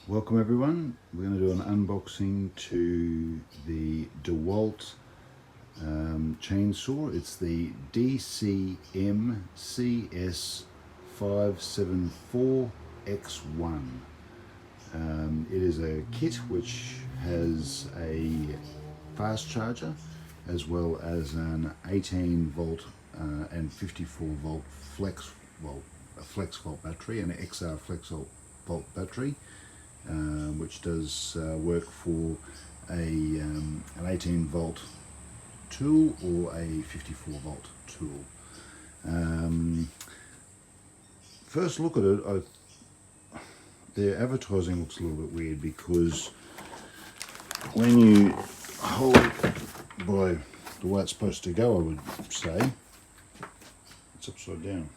Welcome everyone. We're going to do an unboxing to the DeWalt chainsaw. It's the DCM CS574X1. It is a kit which has a fast charger as well as an 18 volt and 54 volt flex volt battery, an XR flex volt battery, which does work for an 18 volt tool or a 54 volt tool. First look at it, their advertising looks a little bit weird because when you hold it by the way it's supposed to go, I would say, it's upside down.